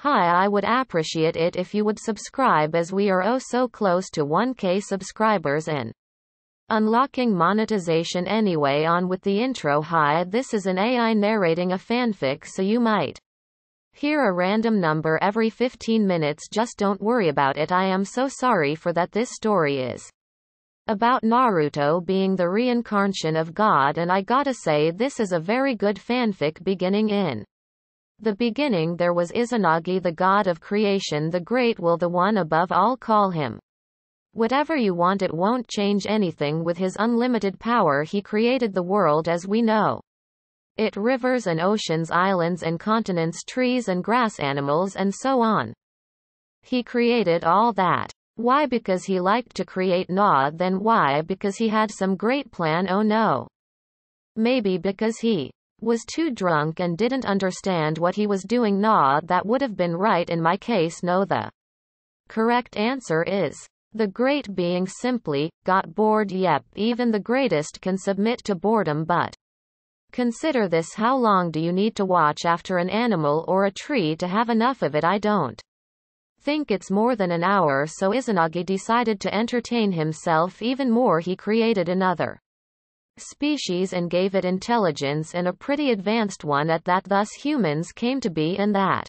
Hi, I would appreciate it if you would subscribe, as we are oh so close to 1K subscribers and unlocking monetization. Anyway, on with the intro. Hi, this is an AI narrating a fanfic, so you might hear a random number every 15 minutes. Just don't worry about it. I am so sorry for that. This story is about Naruto being the reincarnation of God, and I gotta say, this is a very good fanfic. Beginning in the beginning, there was Izanagi, the god of creation, the great will, the one above all. Call him whatever you want, it won't change anything. With his unlimited power, he created the world as we know it: rivers and oceans, islands and continents, trees and grass, animals, and so on. He created all that. Why? Because he liked to create. Nah, then why? Because he had some great plan. Oh no. Maybe because he was too drunk and didn't understand what he was doing. Nah, that would have been right in my case. No, the correct answer is the great being simply got bored. Yep, even the greatest can submit to boredom, but consider this: how long do you need to watch after an animal or a tree to have enough of it? I don't think it's more than an hour. So Izanagi decided to entertain himself even more. He created another species and gave it intelligence, and a pretty advanced one at that. Thus humans came to be, and that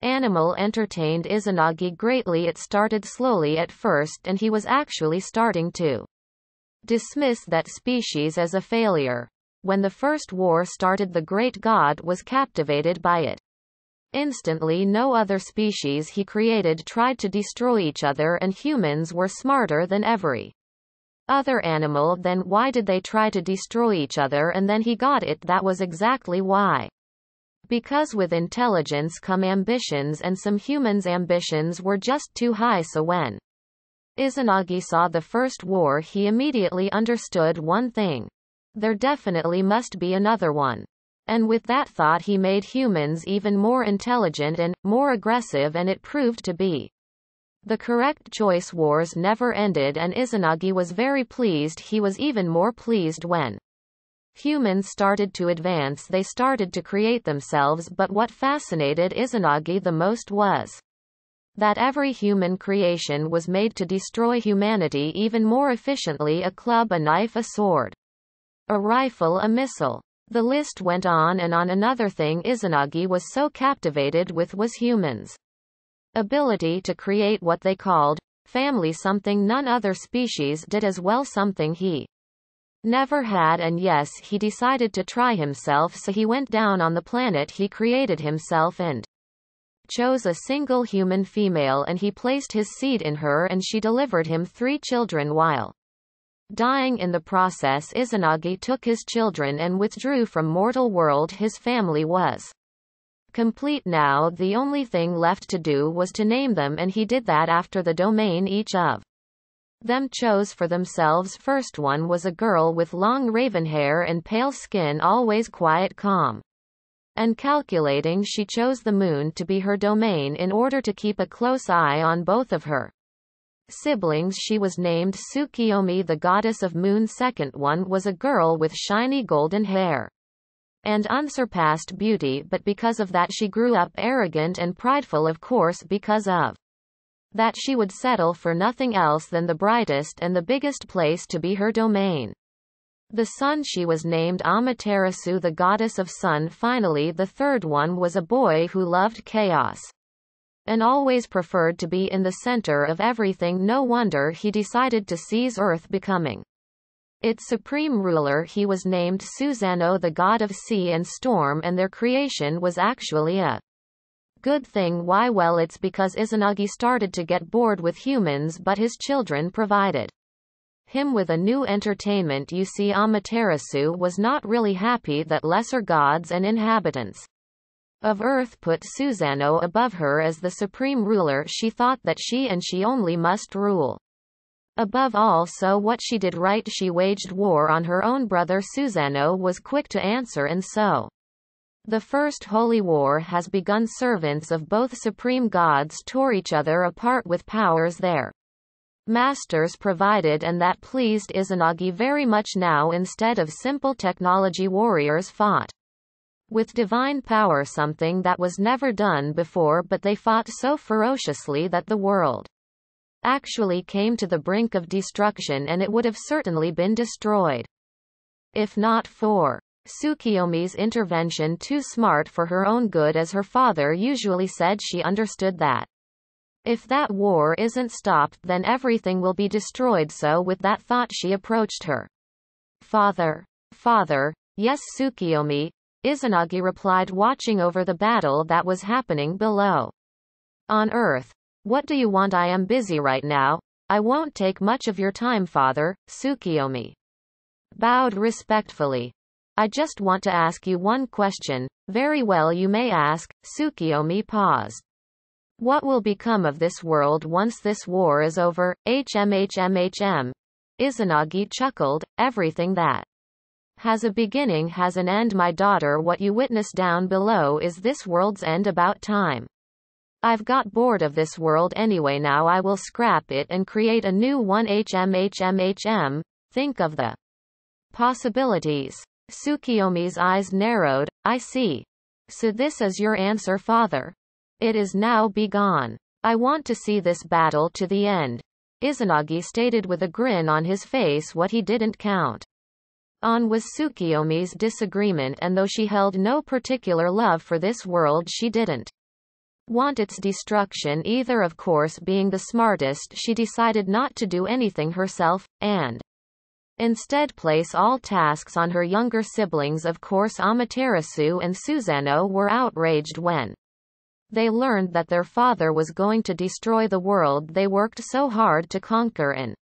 animal entertained Izanagi greatly. It started slowly at first, and he was actually starting to dismiss that species as a failure. When the first war started, the great god was captivated by it. Instantly, no other species he created tried to destroy each other, and humans were smarter than every other animal. Then why did they try to destroy each other? And then he got it. That was exactly why. Because with intelligence come ambitions, and some humans' ambitions were just too high. So when Izanagi saw the first war, he immediately understood one thing: there definitely must be another one. And with that thought, he made humans even more intelligent and more aggressive, and it proved to be the correct choice. Wars never ended, and Izanagi was very pleased. He was even more pleased when humans started to advance. They started to create themselves, but what fascinated Izanagi the most was that every human creation was made to destroy humanity even more efficiently: a club, a knife, a sword, a rifle, a missile. The list went on and on. Another thing Izanagi was so captivated with was humans' ability to create what they called family, something none other species did as well, something he never had. And yes, he decided to try himself, so he went down on the planet he created himself and chose a single human female, and he placed his seed in her, and she delivered him 3 children while dying in the process. Izanagi took his children and withdrew from mortal world. His family was complete now. The only thing left to do was to name them, and he did that after the domain each of them chose for themselves. First one was a girl with long raven hair and pale skin, always quiet, calm, and calculating. She chose the moon to be her domain in order to keep a close eye on both of her siblings. She was named Tsukiyomi, the goddess of moon. Second one was a girl with shiny golden hair and unsurpassed beauty, but because of that she grew up arrogant and prideful. Of course, because of that she would settle for nothing else than the brightest and the biggest place to be her domain. The sun, she was named Amaterasu, the goddess of sun. Finally, the third one was a boy who loved chaos and always preferred to be in the center of everything. No wonder he decided to seize Earth, becoming its supreme ruler. He was named Susanoo, the god of sea and storm, and their creation was actually a good thing. Why? Well, it's because Izanagi started to get bored with humans, but his children provided him with a new entertainment. You see, Amaterasu was not really happy that lesser gods and inhabitants of Earth put Susanoo above her as the supreme ruler. She thought that she and she only must rule above all. So what she did right, she waged war on her own brother. Susanoo was quick to answer, and so the first holy war has begun. Servants of both supreme gods tore each other apart with powers their masters provided, and that pleased Izanagi very much. Now, instead of simple technology, warriors fought with divine power, something that was never done before, but they fought so ferociously that the world actually came to the brink of destruction, and it would have certainly been destroyed if not for Tsukiyomi's intervention. Too smart for her own good, as her father usually said. She understood that if that war isn't stopped, then everything will be destroyed. So with that thought, she approached her father. Father, yes, Tsukiyomi, Izanagi replied, watching over the battle that was happening below on Earth. What do you want? I am busy right now. I won't take much of your time, father. Tsukiyomi bowed respectfully. I just want to ask you one question. Very well, you may ask. Tsukiyomi paused. What will become of this world once this war is over? HMHMHM. Izanagi chuckled. Everything that has a beginning has an end, my daughter. What you witness down below is this world's end. About time. I've got bored of this world anyway. Now I will scrap it and create a new one. HMHMHM. Think of the possibilities. Tsukiyomi's eyes narrowed. I see. So this is your answer, father? It is now. Be gone. I want to see this battle to the end. Izanagi stated with a grin on his face. What he didn't count on was Tsukiyomi's disagreement, and though she held no particular love for this world, she didn't want its destruction either. Of course, being the smartest, she decided not to do anything herself, and instead place all tasks on her younger siblings. Of course, Amaterasu and Susanoo were outraged when they learned that their father was going to destroy the world they worked so hard to conquer, and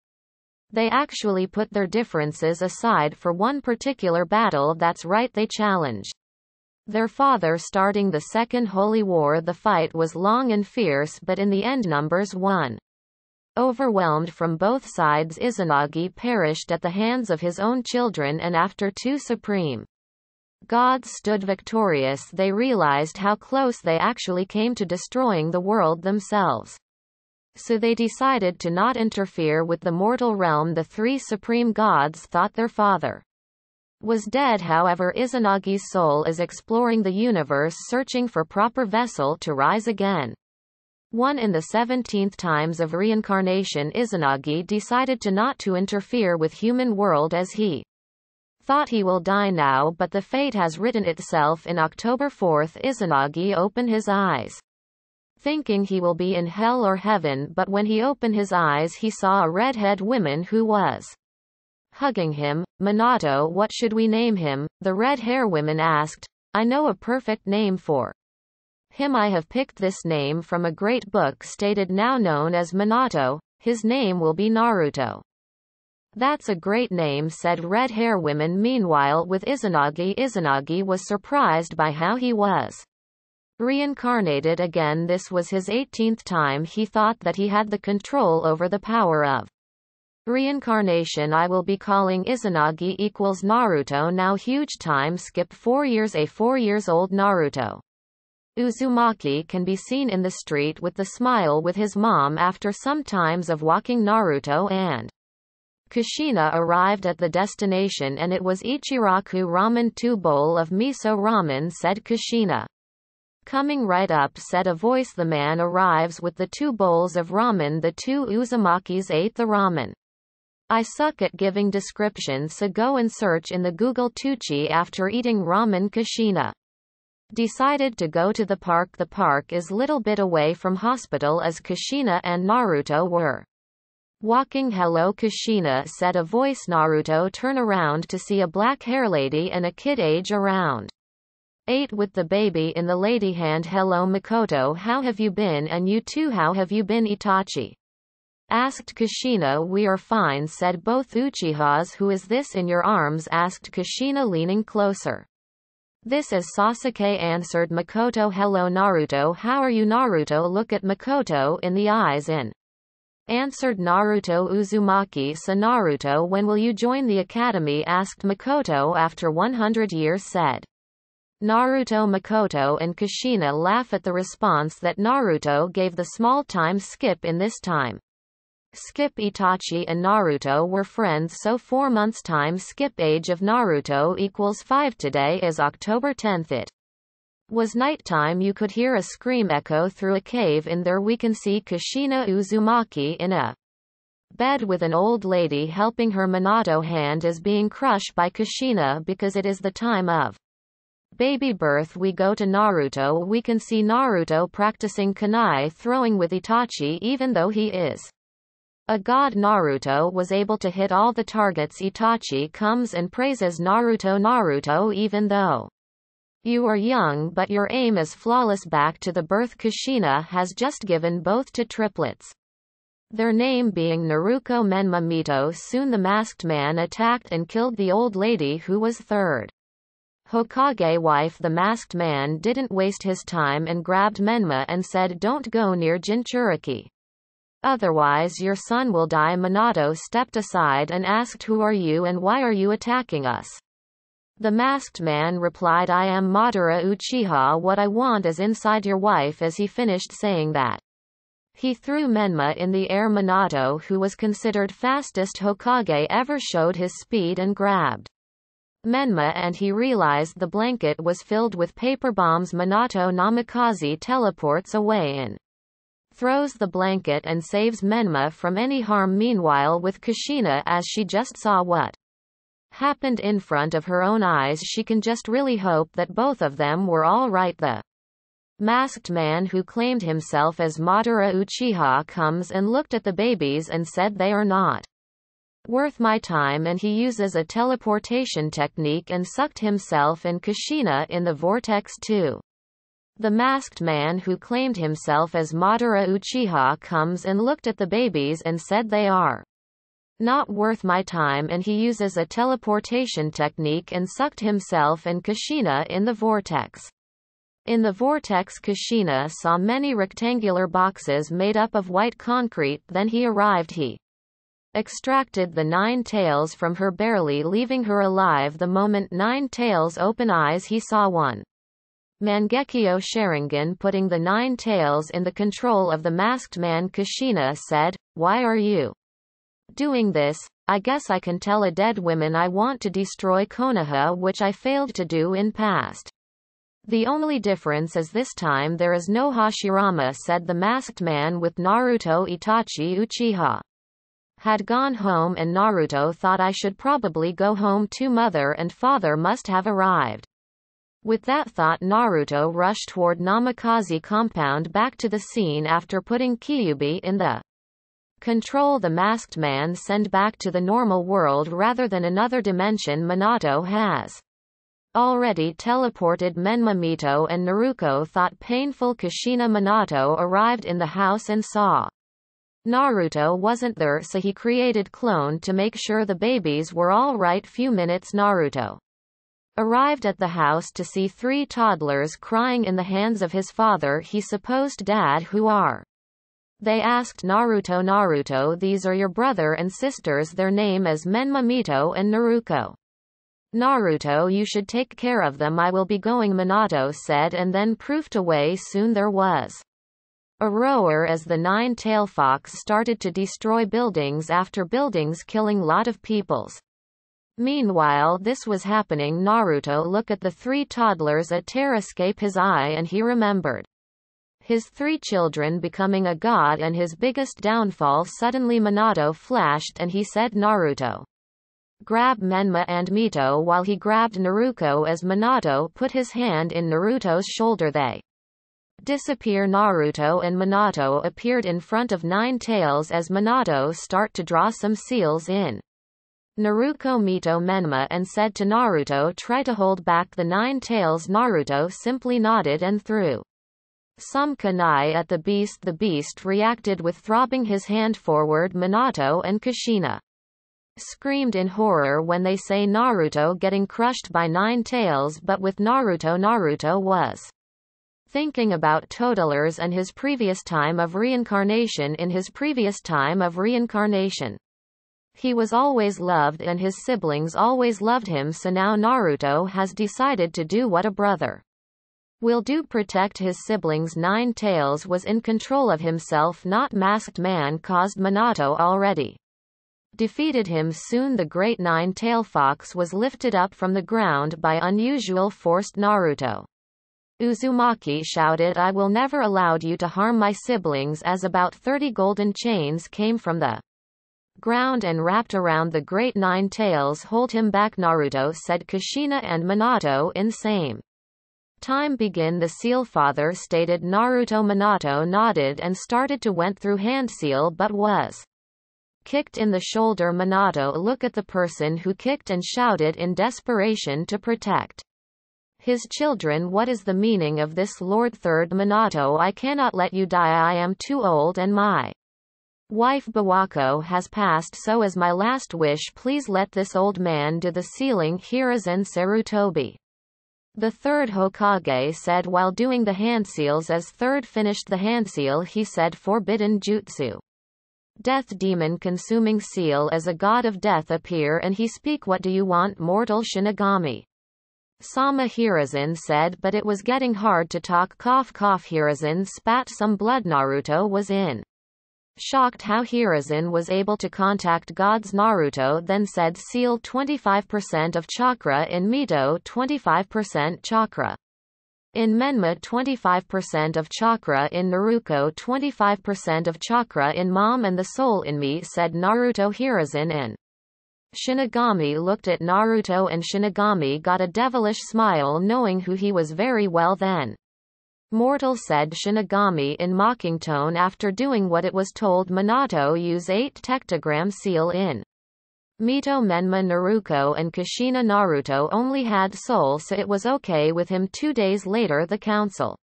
they actually put their differences aside for one particular battle. That's right, they challenged their father, starting the Second Holy War. The fight was long and fierce, but in the end numbers won. Overwhelmed from both sides, Izanagi perished at the hands of his own children, and after two supreme gods stood victorious, they realized how close they actually came to destroying the world themselves. So they decided to not interfere with the mortal realm. The three supreme gods thought their father was dead. However, Izanagi's soul is exploring the universe, searching for proper vessel to rise again. One in the 17th times of reincarnation, Izanagi decided to not to interfere with human world, as he thought he will die now, but the fate has written itself. In October 4th, Izanagi opened his eyes, thinking he will be in hell or heaven, but when he opened his eyes he saw a red-haired woman who was hugging him. Minato, what should we name him? The red-hair woman asked. I know a perfect name for him. I have picked this name from a great book stated now known as Minato. His name will be Naruto. That's a great name, said red-hair woman. Meanwhile, with Izanagi, Izanagi was surprised by how he was reincarnated again. This was his 18th time. He thought that he had the control over the power of reincarnation. I will be calling Izanagi equals Naruto now. Huge time skip 4 years. A 4-year-old Naruto Uzumaki can be seen in the street with the smile with his mom. After some times of walking, Naruto and Kushina arrived at the destination, and it was Ichiraku ramen. 2 bowl of miso ramen, said Kushina. Coming right up, said a voice. The man arrives with the 2 bowls of ramen. The 2 Uzumakis ate the ramen. I suck at giving descriptions, so go and search in the Google Tucci. After eating ramen, Kushina decided to go to the park. The park is little bit away from hospital, as Kushina and Naruto were walking. Hello, Kushina, said a voice. Naruto turned around to see a black hair lady and a kid age around 8 with the baby in the lady hand. Hello, Makoto, how have you been? And you too, how have you been? Itachi asked Kushina. We are fine, said both Uchihas. Who is this in your arms? asked Kushina, leaning closer. This is Sasuke, answered Makoto. Hello, Naruto, how are you? Naruto looked at Makoto in the eyes and answered Naruto. Uzumaki. So Naruto, when will you join the academy? asked Makoto. After 100 years, said Naruto. Makoto and Kushina laugh at the response that Naruto gave. The small time skip in this time Skip Itachi and Naruto were friends, so 4 months time. Skip age of Naruto equals 5. Today is October 10th. It was nighttime. You could hear a scream echo through a cave. In there we can see Kushina Uzumaki in a bed with an old lady helping her. Minato hand is being crushed by Kushina because it is the time of baby birth. We go to Naruto. We can see Naruto practicing kunai throwing with Itachi. Even though he is a god, Naruto was able to hit all the targets. Itachi comes and praises Naruto. Naruto, even though you are young but your aim is flawless. Back to the birth. Kushina has just given both to triplets, their name being Naruko Menma Mito. Soon the masked man attacked and killed the old lady who was third Hokage wife. The masked man didn't waste his time and grabbed Menma and said, "Don't go near Jinchuriki. Otherwise your son will die." Minato stepped aside and asked, "Who are you and why are you attacking us?" The masked man replied, "I am Madara Uchiha. What I want is inside your wife." As he finished saying that, he threw Menma in the air. Minato, who was considered fastest Hokage ever, showed his speed and grabbed Menma, and he realized the blanket was filled with paper bombs. Minato Namikaze teleports away and throws the blanket and saves Menma from any harm. Meanwhile, with Kushina, as she just saw what happened in front of her own eyes, she can just really hope that both of them were all right. The masked man, who claimed himself as Madara Uchiha, comes and looked at the babies and said they are not worth my time, and he uses a teleportation technique and sucked himself and Kushina in the vortex too. The masked man, who claimed himself as Madara Uchiha, comes and looked at the babies and said they are not worth my time, and he uses a teleportation technique and sucked himself and Kushina in the vortex. In the vortex, Kushina saw many rectangular boxes made up of white concrete. Then he arrived. He extracted the 9 tails from her, barely leaving her alive. The moment 9 tails open eyes, he saw one Mangekyo Sharingan, putting the 9 tails in the control of the masked man. Kushina said, "Why are you doing this? I guess I can tell a dead woman I want to destroy Konoha, which I failed to do in past. The only difference is this time there is no Hashirama," said the masked man. With Naruto, Itachi Uchiha had gone home and Naruto thought, "I should probably go home too. Mother and father must have arrived." With that thought, Naruto rushed toward Namikaze compound. Back to the scene after putting Kyuubi in the control, the masked man sent back to the normal world rather than another dimension. Minato has already teleported Menma. Mito and Naruko thought painful. Kushina. Minato arrived in the house and saw Naruto wasn't there, so he created clone to make sure the babies were all right. Few minutes, Naruto arrived at the house to see 3 toddlers crying in the hands of his father, his supposed dad. "Who are they?" asked Naruto. "Naruto, these are your brother and sisters. Their name is Menma, Mito and Naruko." "Naruto, you should take care of them. I will be going," Minato said, and then proofed away. Soon there was a roar as the 9-tail fox started to destroy buildings after buildings, killing lot of peoples. Meanwhile this was happening, Naruto looked at the 3 toddlers. A tear escaped his eye and he remembered his 3 children becoming a god and his biggest downfall. Suddenly Minato flashed and he said, "Naruto, grab Menma and Mito," while he grabbed Naruko. As Minato put his hand in Naruto's shoulder, they disappear. Naruto and Minato appeared in front of 9 tails as Minato start to draw some seals in Naruko, Mito, Menma and said to Naruto, "Try to hold back the 9 tails." Naruto simply nodded and threw some kunai at the beast. The beast reacted with throbbing his hand forward. Minato and Kushina screamed in horror when they say Naruto getting crushed by 9 tails, but with Naruto was thinking about toddlers and his previous time of reincarnation. In his previous time of reincarnation, he was always loved and his siblings always loved him, so now Naruto has decided to do what a brother will do protect his siblings. Nine Tails was in control of himself, not masked man caused Minato already defeated him. Soon the great nine-tail fox was lifted up from the ground by unusual force. Naruto Uzumaki shouted, I will never allow you to harm my siblings, as about 30 golden chains came from the ground and wrapped around the great nine tails. Hold him back, Naruto said. Kushina and Minato in same time begin. The seal father stated. Minato nodded and started to went through hand seal but was kicked in the shoulder. Minato looked at the person who kicked and shouted in desperation to protect his children. What is the meaning of this, Lord? Third Minato, I cannot let you die. I am too old and my wife Bawako has passed, so as my last wish, please let this old man do the sealing. Hiruzen Sarutobi, the third Hokage, said while doing the hand seals. As third finished the hand seal, he said, forbidden jutsu. Death demon consuming seal as a god of death appear and he speak. What do you want, mortal Shinigami? Sama Hiruzen said, but it was getting hard to talk. Cough cough. Hiruzen spat some blood. Naruto was in shocked how Hiruzen was able to contact gods. Naruto then said, seal 25% of chakra in Mito, 25% chakra in Menma, 25% of chakra in Naruto, 25% of chakra in Mom, and the soul in me, said Naruto. Hiruzen and Shinigami looked at Naruto and Shinigami got a devilish smile knowing who he was very well. Then mortal, said Shinigami in mocking tone. After doing what it was told, Minato use 8 tectogram seal in Mito, Menma, Naruto and Kushina. Naruto only had soul, so it was okay with him. 2 days later the council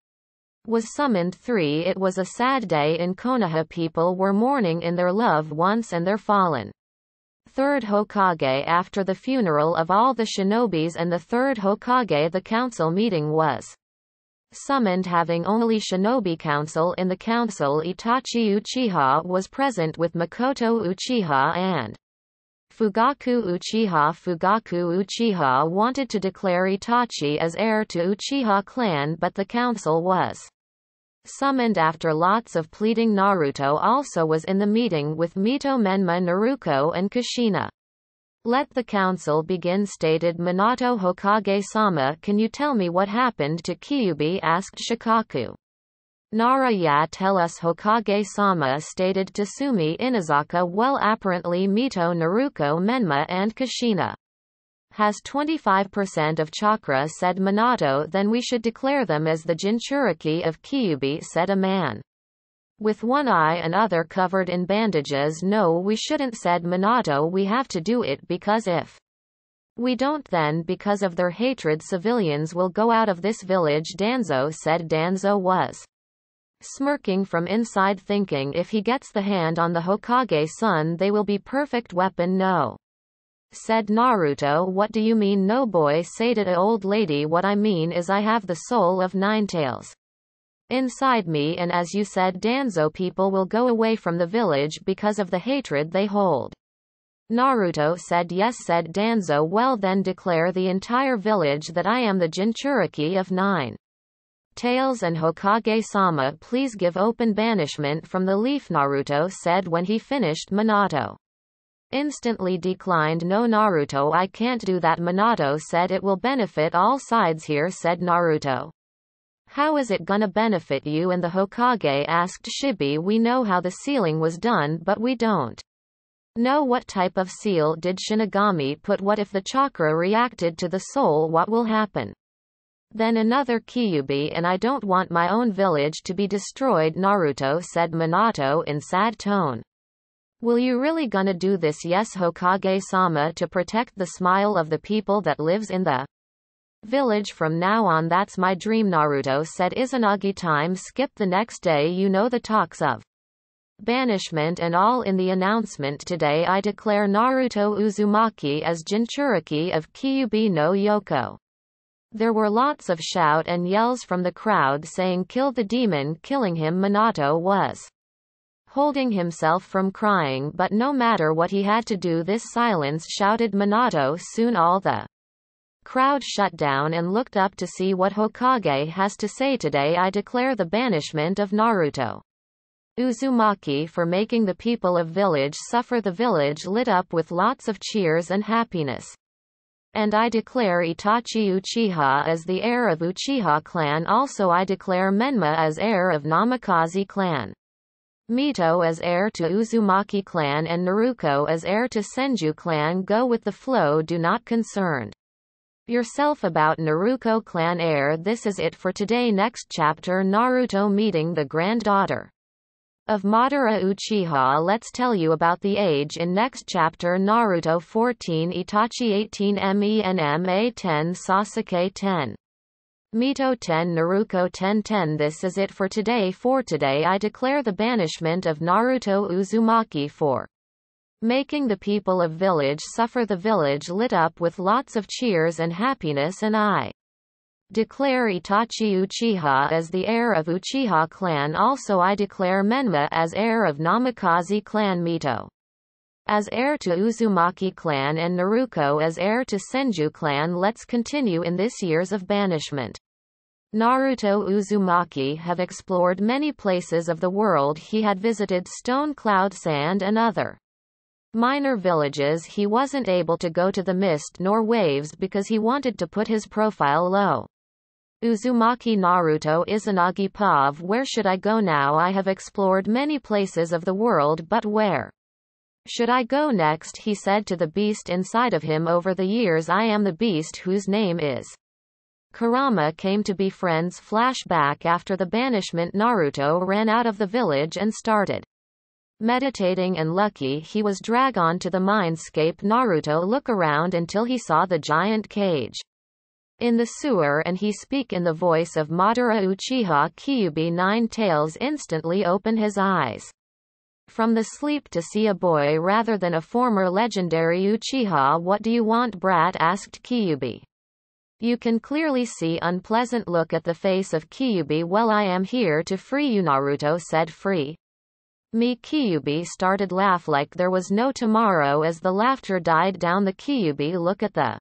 was summoned. 3 It was a sad day in Konoha. People were mourning in their loved ones and their fallen third Hokage. After the funeral of all the shinobis and the third Hokage, the council meeting was summoned, having only shinobi council in the council. Itachi Uchiha was present with Makoto Uchiha and Fugaku Uchiha. Fugaku Uchiha wanted to declare Itachi as heir to Uchiha clan, but the council was summoned after lots of pleading. Naruto also was in the meeting with Mito, Menma, Naruto and Kushina. Let the council begin, stated Minato. Hokage-sama, can you tell me what happened to Kyuubi? Asked Shikaku. Nara, yeah, tell us, Hokage-sama, stated Tasumi Inazaka. Well, apparently Mito, Naruto, Menma and Kushina has 25% of chakra, said Minato. Then we should declare them as the Jinchuriki of Kyuubi, said a man with one eye and other covered in bandages. No, we shouldn't, said Minato. We have to do it because if we don't, then because of their hatred civilians will go out of this village. Danzo said. Danzo was smirking from inside, thinking if he gets the hand on the Hokage-san they will be perfect weapon. No, said Naruto. What do you mean? No, boy, said it, old lady. What I mean is I have the soul of Ninetales inside me, and as you said, Danzo, people will go away from the village because of the hatred they hold. Naruto said. Yes, said Danzo. Well then declare the entire village that I am the Jinchuriki of Nine Tails, and Hokage-sama, please give open banishment from the leaf. Naruto said. When he finished, Minato instantly declined. No, Naruto, I can't do that. Minato said. It will benefit all sides here, said Naruto. How is it gonna benefit you and the Hokage? Asked Shibi. We know how the sealing was done, but we don't know what type of seal did Shinigami put. What if the chakra reacted to the soul? What will happen? Then another Kyuubi, and I don't want my own village to be destroyed. Naruto said. Minato in sad tone. Will you really gonna do this? Yes, Hokage-sama, to protect the smile of the people that lives in the village from now on. That's my dream. Naruto said. Izanagi time skip. The next day, you know, the talks of banishment and all. In the announcement today, I declare Naruto Uzumaki as Jinchuriki of Kyuubi no Yoko. There were lots of shout and yells from the crowd saying kill the demon, killing him. Minato was holding himself from crying, but no matter what he had to do this silence, shouted Minato. Soon all the Crowd shut down and looked up to see what Hokage has to say. Today I declare the banishment of Naruto Uzumaki for making the people of village suffer. The village lit up with lots of cheers and happiness. And I declare Itachi Uchiha as the heir of Uchiha clan. Also I declare Menma as heir of Namikaze clan. Mito as heir to Uzumaki clan and Naruto as heir to Senju clan. Go with the flow, do not concern yourself about Naruto clan heir. This is it for today. Next chapter, Naruto meeting the granddaughter of Madara Uchiha. Let's tell you about the age in next chapter. Naruto 14, Itachi 18, Menma 10, Sasuke 10. Mito 10, Naruto 10. This is it for today. For today I declare the banishment of Naruto Uzumaki for making the people of village suffer. The village lit up with lots of cheers and happiness, and I declare Itachi Uchiha as the heir of Uchiha clan. Also I declare Menma as heir of Namikaze clan, Mito as heir to Uzumaki clan, and Naruto as heir to Senju clan. Let's continue in this years of banishment. Naruto Uzumaki have explored many places of the world. He had visited Stone Cloud Sand and other minor villages. He wasn't able to go to the mist nor waves because he wanted to put his profile low. Uzumaki Naruto Izanagi Pav. Where should I go now? I have explored many places of the world, but where should I go next? He said to the beast inside of him. Over the years I am the beast whose name is Kurama. Came to be friends. Flashback. After the banishment, Naruto ran out of the village and started meditating, and lucky he was dragged on to the mindscape. Naruto look around until he saw the giant cage in the sewer, and he speak in the voice of Madara Uchiha. Kyuubi Nine Tails instantly opened his eyes from the sleep to see a boy rather than a former legendary Uchiha. What do you want, brat? Asked Kyuubi. You can clearly see unpleasant look at the face of Kyuubi. Well, I am here to free you, Naruto said. Free me? Kyuubi started laugh like there was no tomorrow. As the laughter died down, the Kyuubi look at the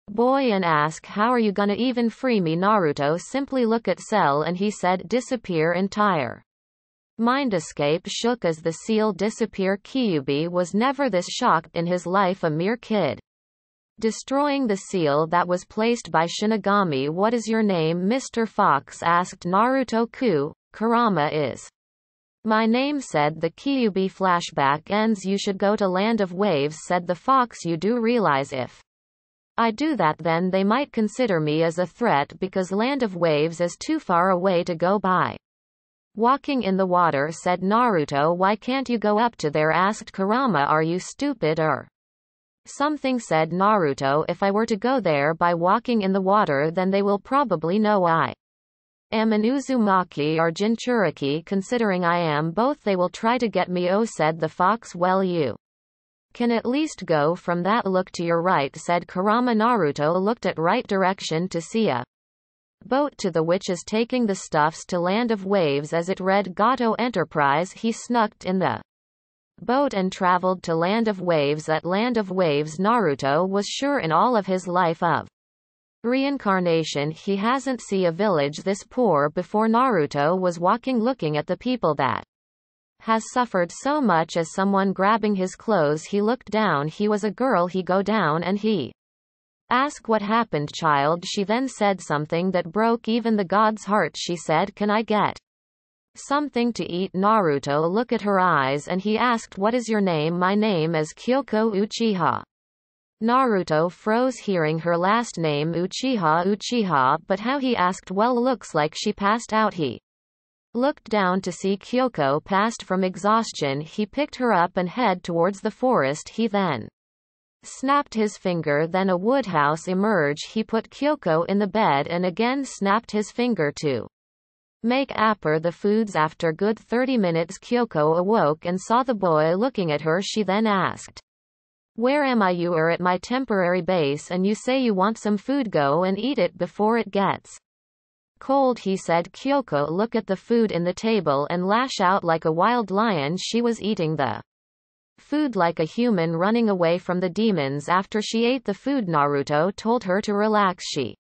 boy and ask, how are you gonna even free me? Naruto simply look at Cell and he said, disappear entire. Mind escape. Shook as the seal disappear. Kyuubi was never this shocked in his life. A mere kid destroying the seal that was placed by Shinigami. What is your name, Mr. Fox? Asked Naruto. Kurama is my name, said the Kyuubi. Flashback ends. You should go to Land of Waves, said the fox. You do realize if I do that then they might consider me as a threat because Land of Waves is too far away to go by walking in the water, said Naruto. Why can't you go up to there? Asked Kurama. Are you stupid or something? Said Naruto. If I were to go there by walking in the water, then they will probably know I am an Uzumaki or Jinchuriki. Considering I am both, they will try to get me. Oh, said the fox. Well, you can at least go from that look to your right, said Kurama. Naruto looked at right direction to see a boat to the which is taking the stuffs to Land of Waves. As it read Gato Enterprise, he snuck in the boat and traveled to Land of Waves. At Land of Waves, Naruto was sure in all of his life of reincarnation. He hasn't seen a village this poor before. Naruto was walking looking at the people that has suffered so much. As someone grabbing his clothes, he looked down. He was a girl. He go down and he asked, what happened, child? She then said something that broke even the god's heart. She said, can I get something to eat? Naruto looked at her eyes and he asked, what is your name? My name is Kyoko Uchiha. Naruto froze hearing her last name Uchiha, but how? He asked. Well, looks like she passed out. He looked down to see Kyoko passed from exhaustion. He picked her up and head towards the forest. He then snapped his finger. Then a woodhouse emerged. He put Kyoko in the bed and again snapped his finger to make apper the foods. After good 30 minutes, Kyoko awoke and saw the boy looking at her. She then asked, where am I? You are at my temporary base and you say you want some food. Go and eat it before it gets cold, he said. Kyoko looked at the food in the table and lashed out like a wild lion. She was eating the food like a human, running away from the demons. After she ate the food, Naruto told her to relax. She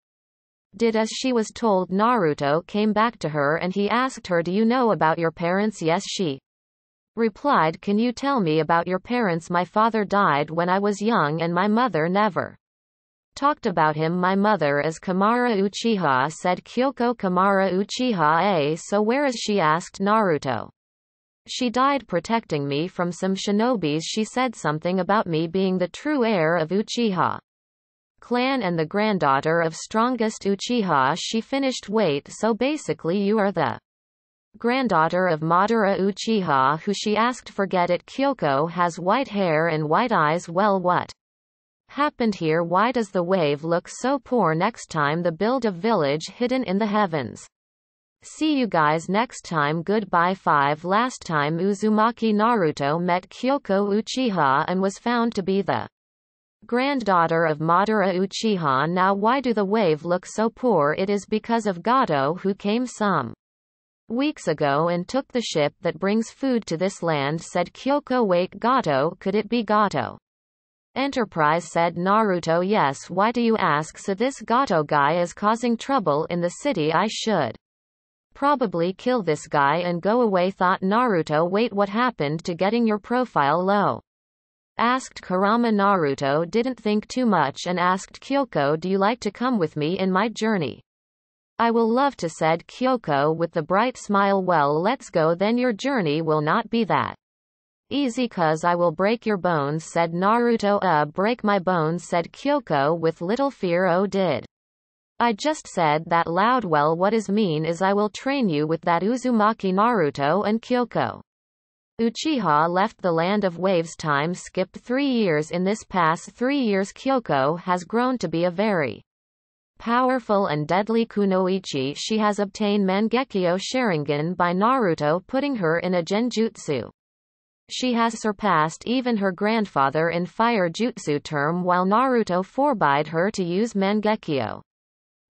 did as she was told. Naruto came back to her and he asked her, "Do you know about your parents?" Yes, she replied. "Can you tell me about your parents?" "My father died when I was young and my mother never talked about him. My mother is Kamara Uchiha," said Kyoko. "Kamara Uchiha, so where is she?" asked Naruto. "She died protecting me from some shinobis. She said something about me being the true heir of Uchiha clan and the granddaughter of strongest Uchiha." She finished. "Wait, so basically you are the granddaughter of Madara Uchiha?" Who? She asked. "Forget it. Kyoko has white hair and white eyes." "Well, what happened here? Why does the wave look so poor?" Next time, the build of village hidden in the heavens. See you guys next time. Goodbye. 5. Last time Uzumaki Naruto met Kyoko Uchiha and was found to be the granddaughter of Madara Uchiha. Now why do the wave look so poor? It is because of Gato, who came some weeks ago and took the ship that brings food to this land, said Kyoko. "Wait, Gato? Could it be Gato Enterprise?" said Naruto. "Yes." "Why do you ask?" "So this Gato guy is causing trouble in the city. I should probably kill this guy and go away," thought Naruto. "Wait, what happened to getting your profile low?" asked Kurama. Naruto didn't think too much and asked Kyoko, "Do you like to come with me in my journey?" "I will love to," said Kyoko with the bright smile. "Well, let's go then. Your journey will not be that easy, cause I will break your bones," said Naruto. Break my bones," said Kyoko with little fear. "Oh, did I just said that loud?" "Well, what is mean is I will train you with that." Uzumaki Naruto and Kyoko Uchiha left the land of waves. Time skipped 3 years. In this past 3 years, Kyoko has grown to be a very powerful and deadly kunoichi. She has obtained Mangekyo Sharingan by Naruto, putting her in a genjutsu. She has surpassed even her grandfather in fire jutsu term, while Naruto forbade her to use Mangekyo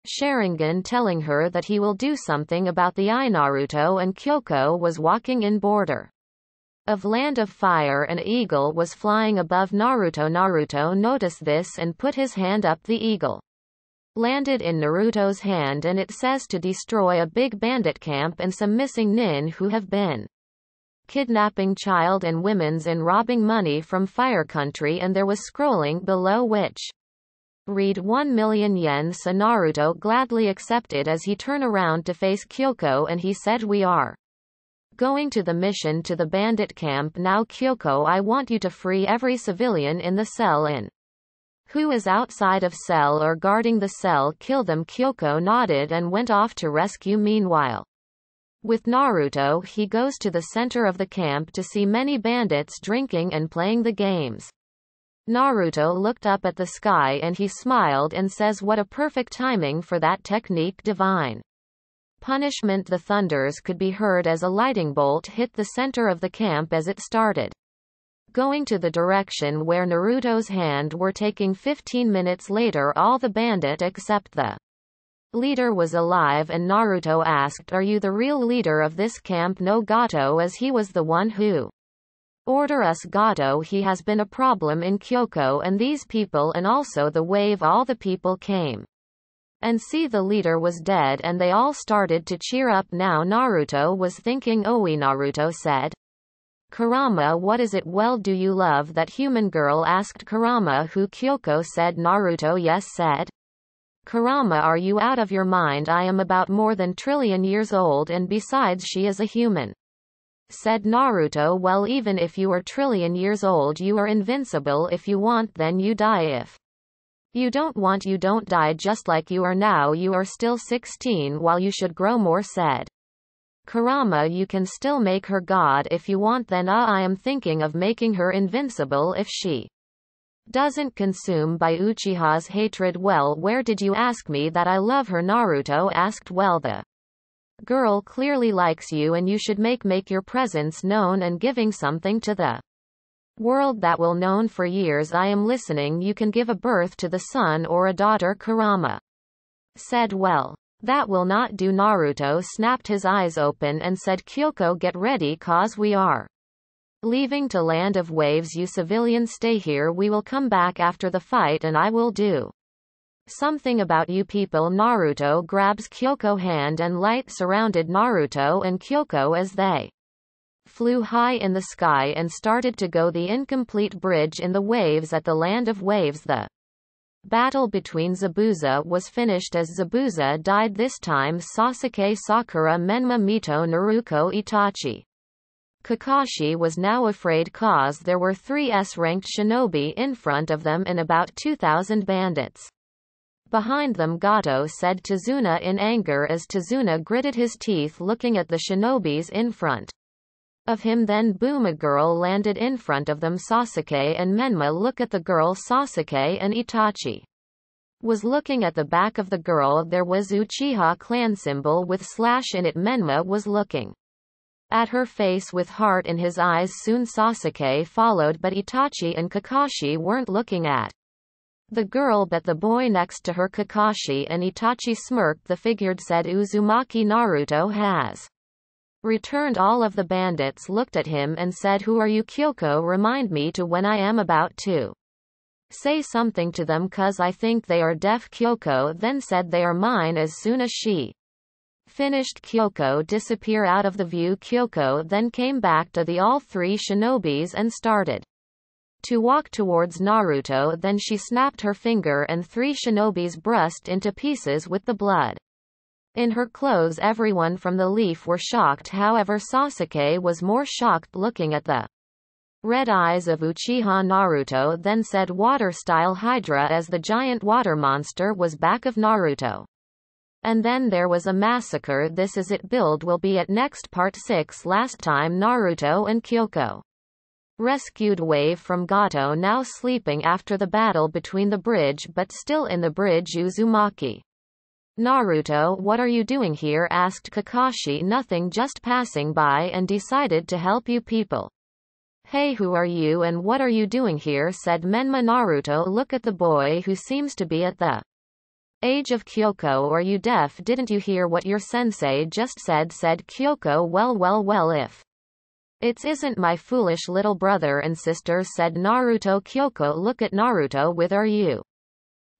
Sharingan, telling her that he will do something about the eye. Naruto and Kyoko was walking in border of land of fire. An eagle was flying above Naruto. Naruto noticed this and put his hand up. The eagle landed in Naruto's hand and it says to destroy a big bandit camp and some missing nin who have been kidnapping child and women's and robbing money from Fire Country. And there was scrolling below which read 1 million yen. So Naruto gladly accepted as he turned around to face Kyoko and he said, "We are going to the mission to the bandit camp now. Kyoko, I want you to free every civilian in the cell and who is outside of cell or guarding the cell, kill them." Kyoko nodded and went off to rescue. Meanwhile, with Naruto, he goes to the center of the camp to see many bandits drinking and playing the games. Naruto looked up at the sky and he smiled and says, "What a perfect timing for that technique. Divine punishment." The thunders could be heard as a lightning bolt hit the center of the camp as it started going to the direction where Naruto's hand were taking. 15 minutes later, all the bandit except the leader was alive and Naruto asked, "Are you the real leader of this camp?" "No, Gato as he was the one who order us." "Gato, he has been a problem in Kyoko and these people and also the wave. All the people came and see the leader was dead and they all started to cheer up." Now Naruto was thinking. "Oi," Naruto said. "Kurama, what is it?" "Well, do you love that human girl?" asked Kurama. "Who?" Kyoko said. Naruto yes, said Kurama. "Are you out of your mind? I am about more than trillion years old and besides she is a human," said Naruto. "Well, even if you are trillion years old you are invincible. If you want then you die. If you don't want you don't die. Just like you are now. You are still 16 while you should grow more," said Kurama. "You can still make her god if you want then." I am thinking of making her invincible if she doesn't consume by Uchiha's hatred." "Well, where did you ask me that I love her?" Naruto asked. "Well, the girl clearly likes you and you should make your presence known and giving something to the world that will known for years." "I am listening." "You can give a birth to the son or a daughter," Kurama said. "Well, that will not do." Naruto snapped his eyes open and said, "Kyoko, get ready cause we are Leaving to land of waves. You civilians stay here, we will come back after the fight and I will do something about you people. Naruto grabs Kyoko's hand and light surrounded Naruto and Kyoko as they flew high in the sky and started to go the incomplete bridge in the waves at the land of waves. The battle between Zabuza was finished as Zabuza died, this time Sasuke, Sakura, Menma, Mito, Naruto, Itachi. Kakashi was now afraid cause there were 3 S-ranked shinobi in front of them and about 2,000 bandits behind them. Gato said Tazuna in anger as Tazuna gritted his teeth looking at the shinobis in front of him. Then boom, a girl landed in front of them. Sasuke and Menma look at the girl. Sasuke and Itachi was looking at the back of the girl. There was Uchiha clan symbol with slash in it. Menma was looking at her face with heart in his eyes. Soon Sasuke followed, but Itachi and Kakashi weren't looking at the girl but the boy next to her. Kakashi and Itachi smirked. The figured said Uzumaki, Naruto has returned. All of the bandits looked at him and said, who are you? Kyoko, remind me to when I am about to say something to them cause I think they are deaf. Kyoko then said they are mine. As soon as she finished, Kyoko disappear out of the view. Kyoko then came back to the all 3 shinobis and started to walk towards Naruto. Then she snapped her finger and 3 shinobis burst into pieces with the blood in her clothes. Everyone from the leaf were shocked, however Sasuke was more shocked looking at the red eyes of Uchiha. Naruto then said water-style Hydra as the giant water monster was back of Naruto. And then there was a massacre. This is it. Build will be at next part 6. Last time Naruto and Kyoko rescued Wave from Gato, now sleeping after the battle between the bridge but still in the bridge. Uzumaki. Naruto, what are you doing here? Asked Kakashi. Nothing, just passing by and decided to help you people. Hey, who are you and what are you doing here? Said Menma. Naruto, look at the boy who seems to be at the age of Kyoko. Are you deaf? Didn't you hear what your sensei just said? Said Kyoko. Well, if it isn't my foolish little brother and sister, said Naruto. Kyoko, look at Naruto with are you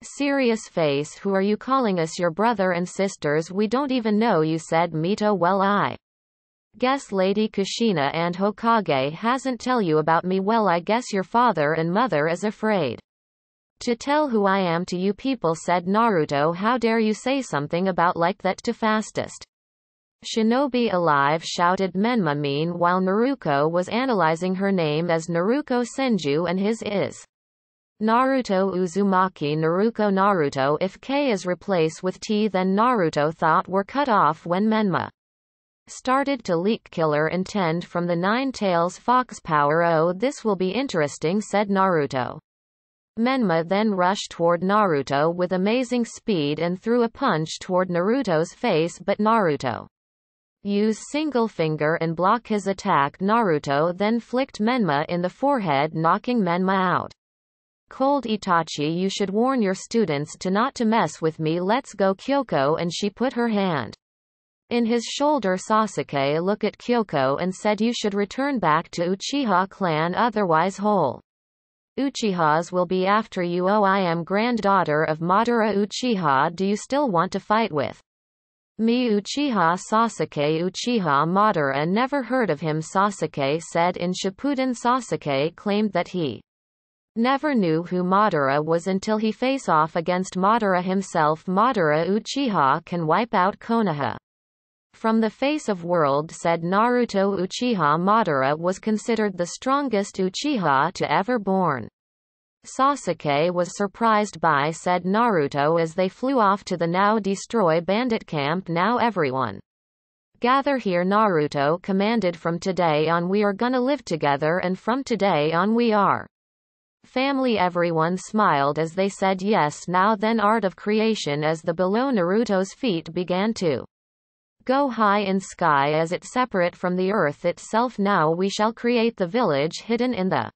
serious face? Who are you calling us your brother and sisters? We don't even know you, said Mito. Well, I guess Lady Kushina and Hokage hasn't tell you about me. Well, I guess your father and mother is afraid to tell who I am to you people, said Naruto. How dare you say something about like that to fastest shinobi alive, shouted Menma. Meanwhile Naruto was analyzing her name as Naruko Senju and his is Naruto Uzumaki. Naruto. If K is replaced with T then Naruto thought were cut off when Menma started to leak killer intent from the 9 tails fox power. Oh, this will be interesting, said Naruto. Menma then rushed toward Naruto with amazing speed and threw a punch toward Naruto's face, but Naruto used single finger and block his attack. Naruto then flicked Menma in the forehead, knocking Menma out cold. Itachi, you should warn your students to not to mess with me. Let's go, Kyoko, and she put her hand in his shoulder. Sasuke looked at Kyoko and said, you should return back to Uchiha clan, otherwise whole Uchihas will be after you. Oh, I am granddaughter of Madara Uchiha. Do you still want to fight with me? Uchiha Sasuke. Uchiha Madara, never heard of him, Sasuke said in Shippuden. Sasuke claimed that he never knew who Madara was until he face off against Madara himself. Madara Uchiha can wipe out Konoha from the face of world, said Naruto. Uchiha Madara was considered the strongest Uchiha to ever born. Sasuke was surprised by, said Naruto as they flew off to the now destroy bandit camp. Now everyone gather here, Naruto commanded. From today on we are gonna live together and from today on we are family. Everyone smiled as they said yes. Now then, art of creation as the below Naruto's feet began to go high in sky as it separate from the earth itself. Now we shall create the village hidden in the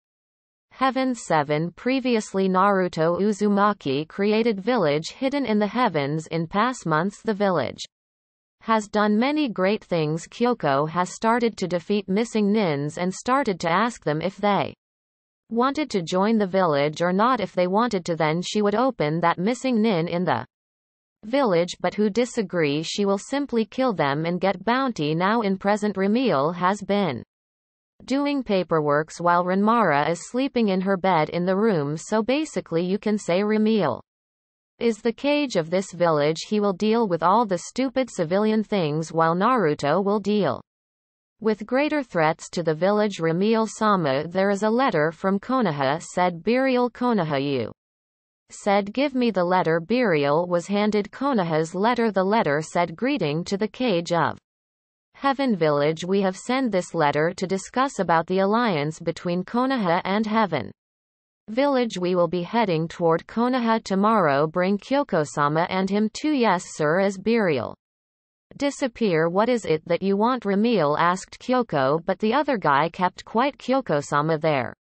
heavens. 7. Previously Naruto Uzumaki created village hidden in the heavens in past months. The village has done many great things. Kyoko has started to defeat missing nins and started to ask them if they wanted to join the village or not. If they wanted to, then she would open that missing nin in the village, but who disagree, she will simply kill them and get bounty. Now in present, Ramil has been doing paperworks while Renmara is sleeping in her bed in the room, so basically you can say Ramil is the cage of this village. He will deal with all the stupid civilian things while Naruto will deal with greater threats to the village. Ramil-sama, there is a letter from Konoha, said Burial. Konoha, you said give me the letter. Burial was handed Konoha's letter. The letter said, greeting to the cage of Heaven Village, we have sent this letter to discuss about the alliance between Konoha and Heaven Village. We will be heading toward Konoha tomorrow. Bring Kyoko-sama and him too. Yes sir. As Burial disappear. What is it that you want? Ramil asked Kyoko, but the other guy kept quiet. Kyoko-sama, there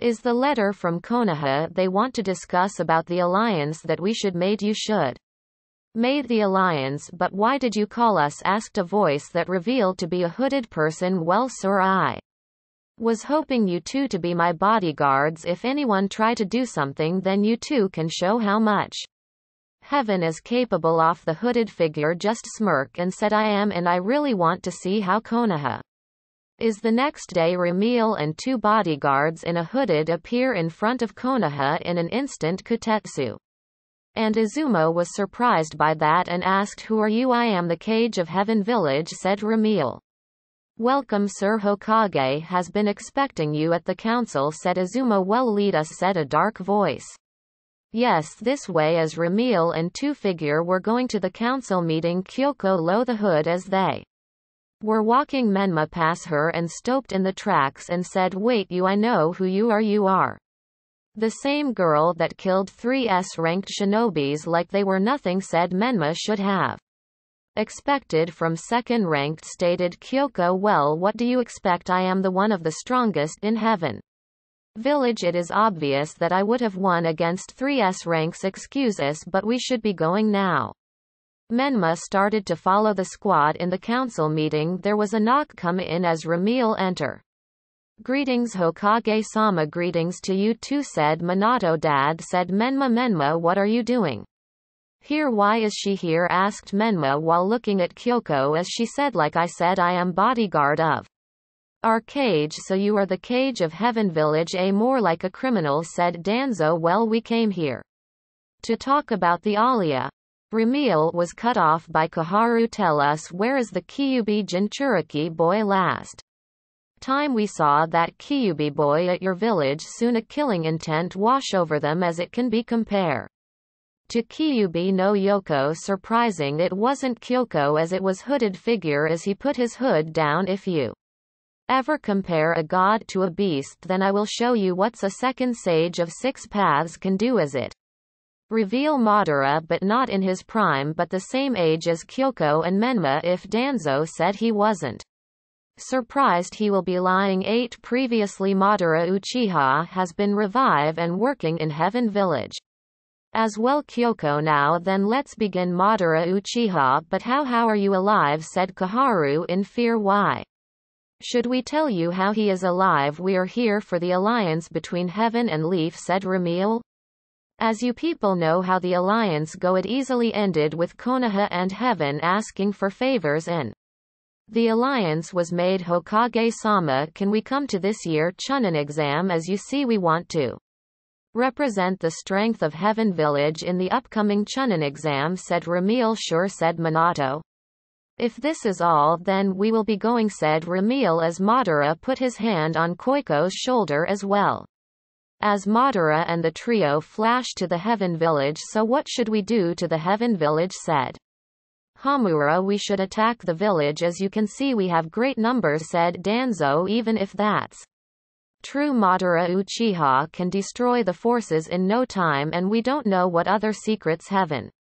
is the letter from Konoha. They want to discuss about the alliance that we should made. You should made the alliance, but why did you call us? Asked a voice that revealed to be a hooded person. Well sir, I was hoping you two to be my bodyguards. If anyone try to do something, then you two can show how much Heaven is capable. Off the hooded figure just smirked and said, I am, and I really want to see how Konoha is. The next day, Ramil and two bodyguards in a hooded appear in front of Konoha in an instant. Kutetsu and Izumo was surprised by that and asked, who are you? I am the cage of Heaven Village, said Ramil. Welcome sir, Hokage has been expecting you at the council, said Izumo. Well, lead us, said a dark voice. Yes, this way. As Ramil and two figure were going to the council meeting, Kyoko lo the hood as they were walking, Menma passed her and stopped in the tracks and said, wait, you, I know who you are. You are the same girl that killed 3S ranked shinobis like they were nothing, said Menma. Should have expected from second ranked, stated Kyoko. Well, what do you expect? I am the one of the strongest in Heaven Village. It is obvious that I would have won against 3S ranks. Excuse us, but we should be going now. Menma started to follow the squad in the council meeting. There was a knock. Come in. As Ramil enter. Greetings Hokage-sama. Greetings to you too, said Minato. Dad, said Menma. Menma, what are you doing here? Why is she here? Asked Menma while looking at Kyoko. As she said, like I said, I am bodyguard of our cage. So you are the cage of Heaven Village? More like a criminal, said Danzo. Well, we came here to talk about the Alia. Ramil was cut off by Koharu. Tell us, where is the Kyuubi Jinchuriki boy? Last time we saw that Kyuubi boy at your village. Soon a killing intent wash over them, as it can be compare to Kyuubi no Yoko. Surprising it wasn't Kyoko, as it was hooded figure. As he put his hood down, if you ever compare a god to a beast, then I will show you what's a second sage of 6 paths can do. As it reveal Madara, but not in his prime, but the same age as Kyoko and Menma. If Danzo said he wasn't surprised, he will be lying. 8 Previously, Madara Uchiha has been revived and working in Heaven Village as well. Kyoko, now then let's begin. Madara Uchiha, but how are you alive? Said Koharu in fear. Why should we tell you how he is alive? We are here for the alliance between Heaven and Leaf, said Ramil. As you people know how the alliance go, it easily ended with Konoha and Heaven asking for favors, and the alliance was made. Hokage-sama, can we come to this year Chunin exam? As you see, we want to represent the strength of Heaven Village in the upcoming Chunin exam, said Ramil. Sure, said Minato. If this is all, then we will be going, said Ramil, as Madara put his hand on Koiko's shoulder as well. As Madara and the trio flashed to the Heaven Village. So what should we do to the Heaven Village? Said Hamura. We should attack the village. As you can see, we have great numbers, said Danzo. Even if that's true, Madara Uchiha can destroy the forces in no time, and we don't know what other secrets Heaven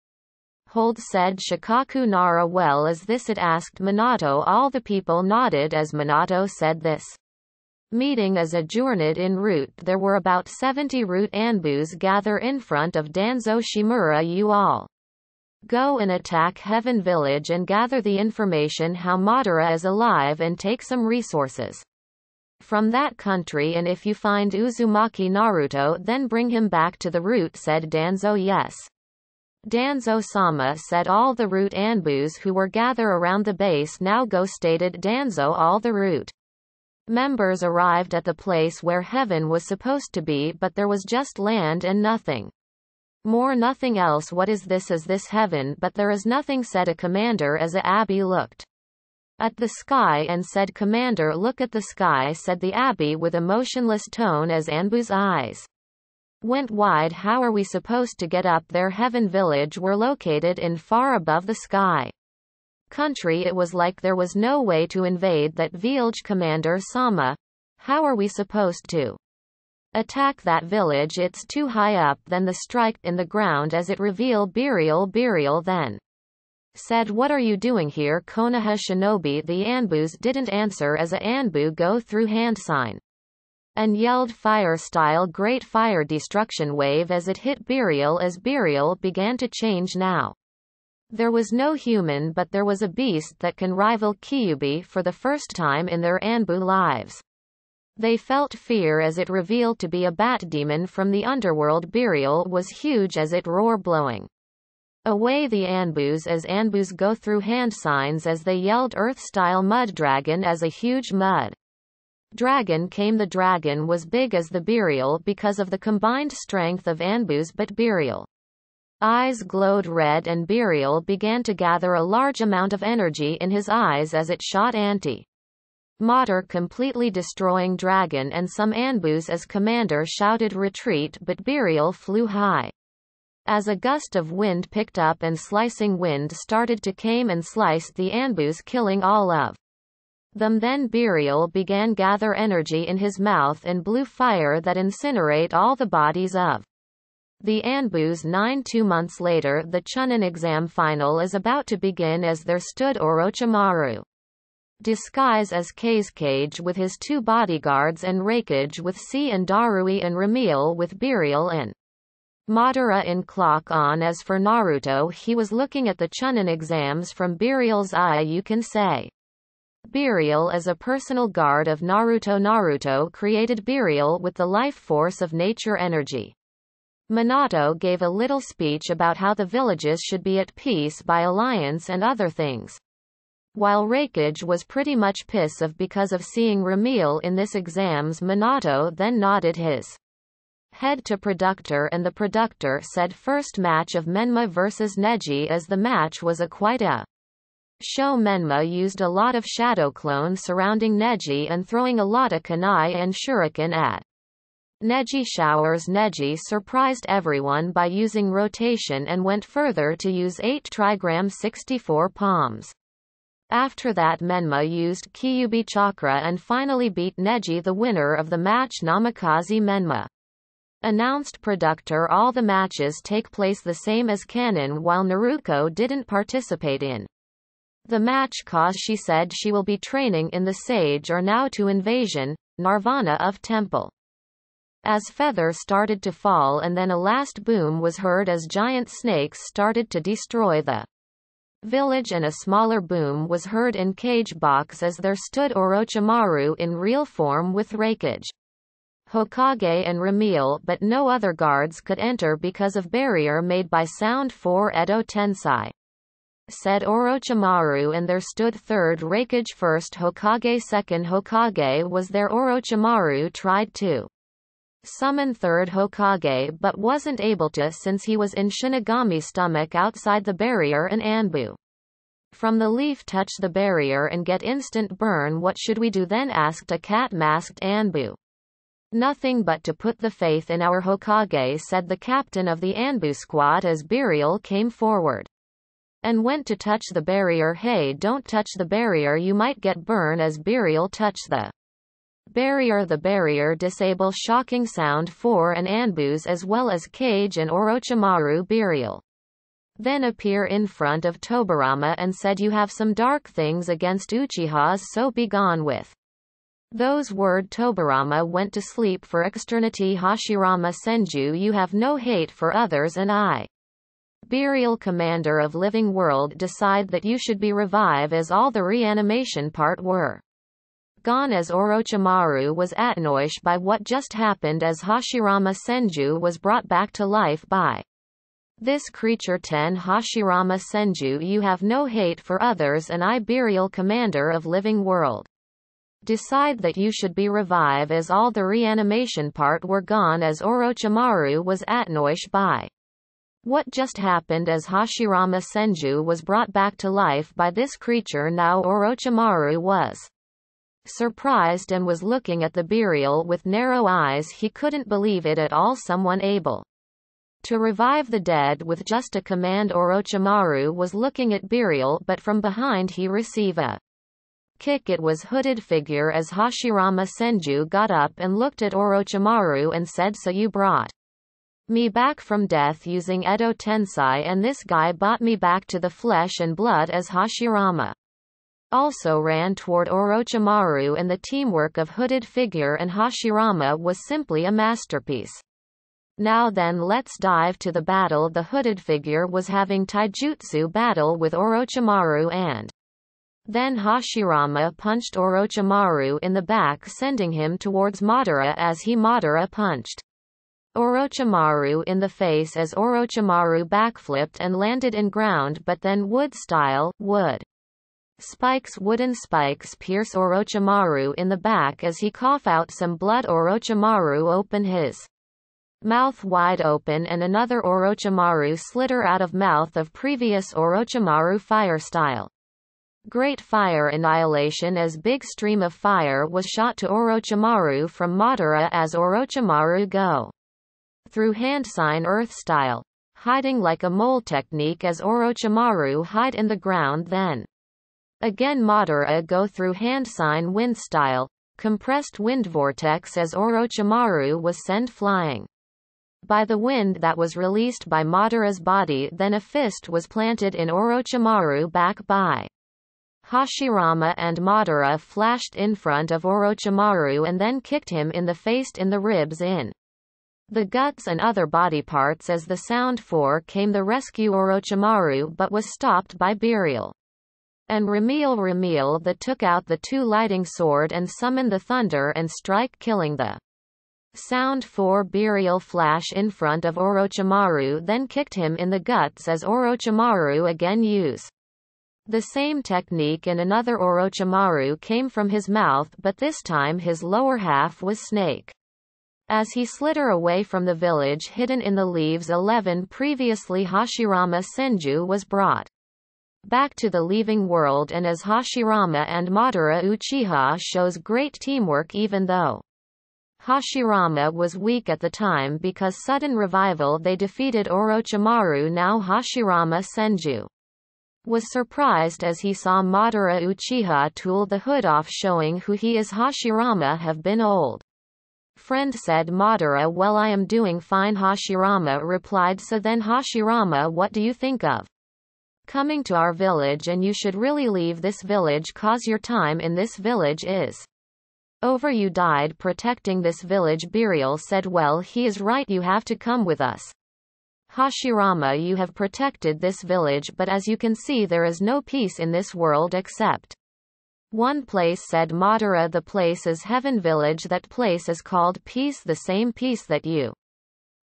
holds, said Shikaku Nara. Well, is this it? Asked Minato. All the people nodded as Minato said this meeting is adjourned. En route, there were about 70 root anbus gather in front of Danzo Shimura. You all Go and attack Heaven Village and gather the information how Madara is alive and take some resources from that country, and if you find Uzumaki Naruto then bring him back to the route, said Danzo. Yes. Danzo-sama said all the route Anbus who were gather around the base now go, stated Danzo. All the route members arrived at the place where heaven was supposed to be, but there was just land and nothing more, nothing else. What is this? Is this heaven? But there is nothing, said a commander as a Abbey looked at the sky and said, Commander, look at the sky, said the Abbey with a motionless tone as Anbu's eyes went wide. How are we supposed to get up there? Heaven Village were located in far above the sky country. It was like there was no way to invade that village. Commander Sama, how are we supposed to attack that village? It's too high up. Then the strike in the ground as it revealed Burial then said, what are you doing here, Konoha Shinobi? The Anbus didn't answer as a Anbu go through hand sign and yelled fire style great fire destruction wave as it hit Burial. As Burial began to change now, there was no human but there was a beast that can rival Kyuubi for the first time in their Anbu lives. They felt fear as it revealed to be a bat demon from the underworld. Burial was huge as it roared, blowing away the Anbus as Anbus go through hand signs as they yelled earth-style mud dragon. As a huge mud dragon came. The dragon was big as the Burial because of the combined strength of Anbus, but Burial eyes glowed red and Burial began to gather a large amount of energy in his eyes as it shot anti-matter, completely destroying dragon and some Anbus as commander shouted retreat, but Burial flew high as a gust of wind picked up and slicing wind started to came and sliced the Anbus, killing all of them. Then Burial began gather energy in his mouth and blew fire that incinerate all the bodies of the Anbus. 2 months later, the Chunin exam final is about to begin as there stood Orochimaru disguised as Kazekage with his 2 bodyguards and Raikage with C and Darui and Ramil with Burial and Madara in clock on. As for Naruto, he was looking at the Chunin exams from Burial's eye, you can say. Burial as a personal guard of Naruto. Naruto created Burial with the life force of nature energy. Minato gave a little speech about how the villages should be at peace by alliance and other things, while Raikage was pretty much pissed off because of seeing Ramil in this exams. Minato then nodded his head to Productor and the Productor said first match of Menma vs Neji, as the match was quite a show. Menma used a lot of shadow clones surrounding Neji and throwing a lot of kunai and shuriken at Neji showers. Neji surprised everyone by using rotation and went further to use 8 trigram 64 palms. After that Menma used Kyuubi chakra and finally beat Neji. The winner of the match, Namikaze Menma, announced Productor. All the matches take place the same as canon, while Naruto didn't participate in the match cause she said she will be training in the Sage or now to Invasion, Nirvana of Temple. As feather started to fall and then a last boom was heard as giant snakes started to destroy the village, and a smaller boom was heard in Cage Box as there stood Orochimaru in real form with Raikage, Hokage and Ramil, but no other guards could enter because of barrier made by Sound 4 Edo Tensai, said Orochimaru, and there stood third Raikage, first Hokage, second Hokage was there. Orochimaru tried to summon third Hokage but wasn't able to since he was in Shinigami stomach outside the barrier, and Anbu from the leaf touch the barrier and get instant burn. What should we do then, asked a cat-masked Anbu. Nothing but to put the faith in our Hokage, said the captain of the Anbu squad as Burial came forward and went to touch the barrier. Hey, don't touch the barrier, you might get burn. As Burial touched the barrier, the barrier disable shocking Sound 4 and Anbus as well as Cage and Orochimaru. Burial then appear in front of Tobirama and said, you have some dark things against Uchihas, so be gone with those words. Tobirama went to sleep for eternity. Hashirama Senju, you have no hate for others and I burial commander of living world decide that you should be revived as all the reanimation part were gone as Orochimaru was annoyed by what just happened as Hashirama Senju was brought back to life by this creature. 10 Hashirama Senju, you have no hate for others and I burial commander of living world decide that you should be revived as all the reanimation part were gone as Orochimaru was annoyed by what just happened as Hashirama Senju was brought back to life by this creature. Now Orochimaru was surprised and was looking at the burial with narrow eyes. He couldn't believe it at all. Someone able to revive the dead with just a command. Orochimaru was looking at burial, but from behind he received a kick. It was hooded figure as Hashirama Senju got up and looked at Orochimaru and said, so you brought me back from death using Edo Tensei, and this guy brought me back to the flesh and blood. As Hashirama also ran toward Orochimaru, and the teamwork of hooded figure and Hashirama was simply a masterpiece. Now then, let's dive to the battle. The hooded figure was having taijutsu battle with Orochimaru, and then Hashirama punched Orochimaru in the back, sending him towards Madara as he Madara punched Orochimaru in the face as Orochimaru backflipped and landed in ground, but then wood style, wooden spikes pierce Orochimaru in the back as he cough out some blood. Orochimaru open his mouth wide open and another Orochimaru slither out of mouth of previous Orochimaru fire style. Great fire annihilation as big stream of fire was shot to Orochimaru from Madara as Orochimaru go through hand sign earth style, hiding like a mole technique as Orochimaru hide in the ground. Then again Madara go through hand sign wind style, compressed wind vortex as Orochimaru was sent flying by the wind that was released by Madara's body. Then a fist was planted in Orochimaru back by Hashirama, and Madara flashed in front of Orochimaru and then kicked him in the face, in the ribs, in the guts and other body parts. As the sound for came the rescue Orochimaru, but was stopped by Burial and Remiel that took out the two lighting sword and summoned the thunder and strike, killing the sound for Burial flash in front of Orochimaru, then kicked him in the guts as Orochimaru again use the same technique, and another Orochimaru came from his mouth, but this time his lower half was snake. As he slither away from the village hidden in the leaves. 11 Previously Hashirama Senju was brought back to the leaving world, and as Hashirama and Madara Uchiha shows great teamwork even though Hashirama was weak at the time because sudden revival they defeated Orochimaru. Now Hashirama Senju was surprised as he saw Madara Uchiha tool the hood off, showing who he is. Hashirama have been old friend, said Madara. Well, I am doing fine, Hashirama replied. So then Hashirama, what do you think of coming to our village? And you should really leave this village cause your time in this village is over. You died protecting this village. Burial said, well, he is right, you have to come with us. Hashirama, you have protected this village, but as you can see there is no peace in this world except one place, said Madara. The place is Heaven Village. That place is called peace, the same peace that you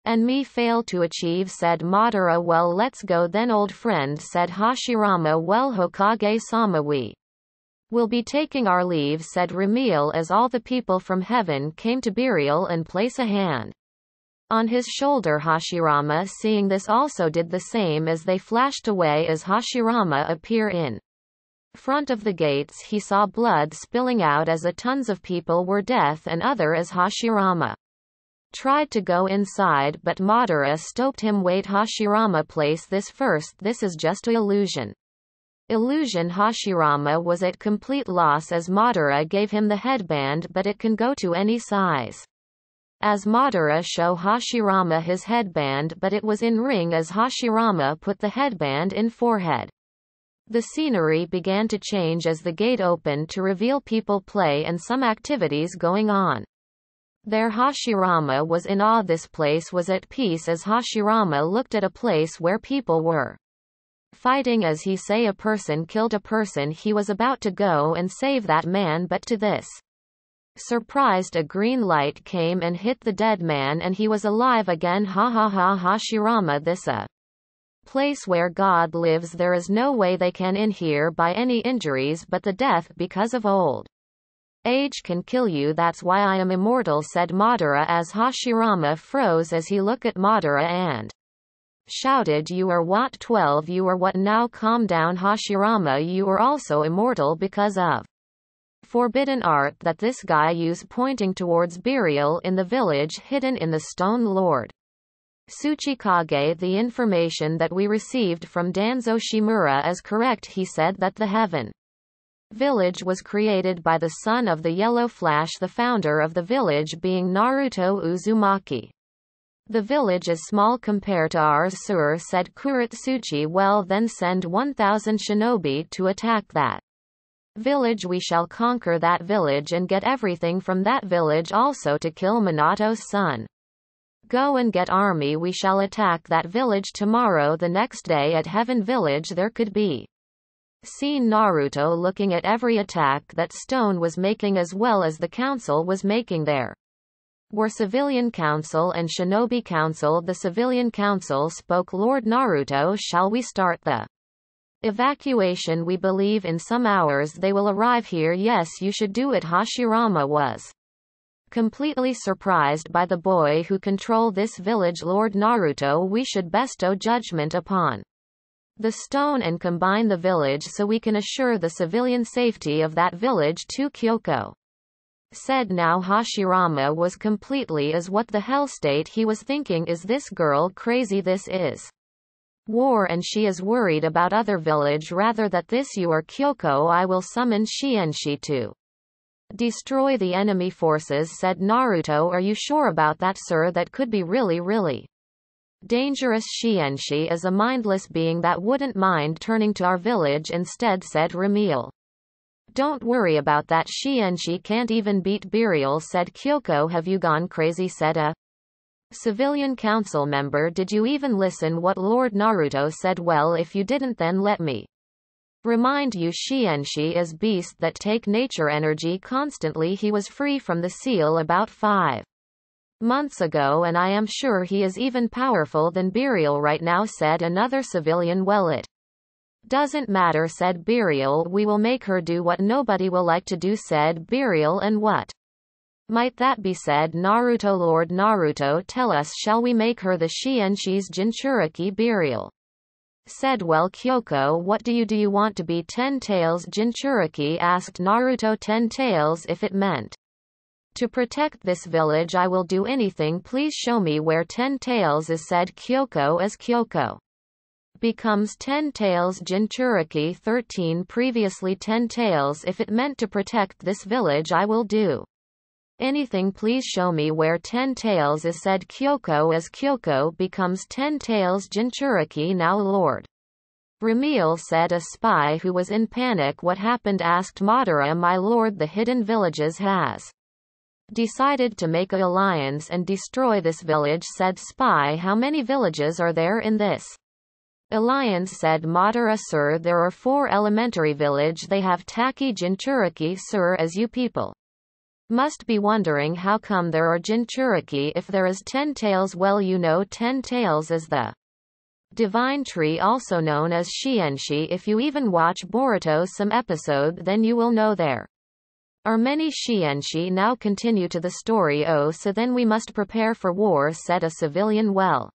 and me fail to achieve, said Madara. Well, let's go then, old friend, said Hashirama. Well, Hokage-sama, we will be taking our leave, said Remiel, as all the people from heaven came to Burial and place a hand on his shoulder. Hashirama, seeing this, also did the same as they flashed away. As Hashirama appear in front of the gates, he saw blood spilling out as a tons of people were death and other. As Hashirama tried to go inside, but Madara stopped him. Wait, Hashirama, place this first, this is just an illusion. Hashirama was at complete loss as Madara gave him the headband, but it can go to any size. As Madara show Hashirama his headband, but it was in ring as Hashirama put the headband in forehead. The scenery began to change as the gate opened to reveal people play and some activities going on. There Hashirama was in awe. This place was at peace as Hashirama looked at a place where people were fighting. As he say, a person killed a person. He was about to go and save that man, but to this surprised a green light came and hit the dead man and he was alive again. Ha ha ha. Hashirama, this a place where God lives. There is no way they can in here by any injuries but the death because of old age can kill you. That's why I am immortal, said Madara as Hashirama froze as he looked at Madara and shouted, you are what? 12. You are what? Now calm down Hashirama, you are also immortal because of forbidden art that this guy used, pointing towards burial in the village hidden in the stone. Lord Tsuchikage, the information that we received from Danzo Shimura is correct. He said that the heaven village was created by the son of the Yellow Flash, the founder of the village being Naruto Uzumaki. The village is small compared to ours, sir, said Kuretsuchi. Well then send 1,000 shinobi to attack that village. We shall conquer that village and get everything from that village, also to kill Minato's son. Go and get army. We shall attack that village tomorrow. The next day at Heaven Village there could be seen Naruto looking at every attack that Stone was making as well as the council was making. There were civilian council and shinobi council. The civilian council spoke. Lord Naruto, shall we start the evacuation? We believe in some hours they will arrive here. Yes, you should do it. Hashirama was completely surprised by the boy who controlled this village. Lord Naruto, we should bestow judgment upon the stone and combine the village so we can assure the civilian safety of that village too. Kyoko said. Now Hashirama was completely as what the hell state he was thinking. Is this girl crazy? This is war and she is worried about other village rather that this. You are Kyoko. I will summon Shienshi to destroy the enemy forces, said Naruto. Are you sure about that, sir? That could be really dangerous. Shienshi is a mindless being that wouldn't mind turning to our village instead, said Ramil. Don't worry about that. Shienshi can't even beat Burial, said Kyoko. Have you gone crazy, said a civilian council member. Did you even listen what Lord Naruto said? Well, if you didn't then let me remind you, Shienshi is beast that take nature energy constantly. He was free from the seal about 5 months ago and I am sure he is even powerful than Burial right now, said another civilian. Well, it doesn't matter, said Burial. We will make her do what nobody will like to do, said Burial. And what might that be, said Naruto. Lord Naruto, tell us, shall we make her the Shienshi's Jinchuriki? Burial said, well, Kyoko, what do you want to be 10 tails Jinchuriki? Asked Naruto. 10 tails. If it meant to protect this village I will do anything. Please show me where 10 tails is, said Kyoko as Kyoko becomes 10 tails Jinchuriki 13. Previously 10 tails. If it meant to protect this village I will do anything. Please show me where 10 tails is, said Kyoko as Kyoko becomes 10 tails Jinchuriki. Now Lord Ramil said. A spy who was in panic. What happened? Asked Madara. My lord, the hidden villages has decided to make an alliance and destroy this village, said Spy. How many villages are there in this alliance, said Madara. Sir, there are 4 elementary village. They have Taki Jinchuriki, sir. As you people must be wondering how come there are Jinchuriki if there is 10 tails. Well, you know 10 tails is the divine tree, also known as Shienshi. If you even watch Boruto some episode then you will know there are many Shienshi. Now continue to the story. Oh, so then we must prepare for war, said a civilian. Well,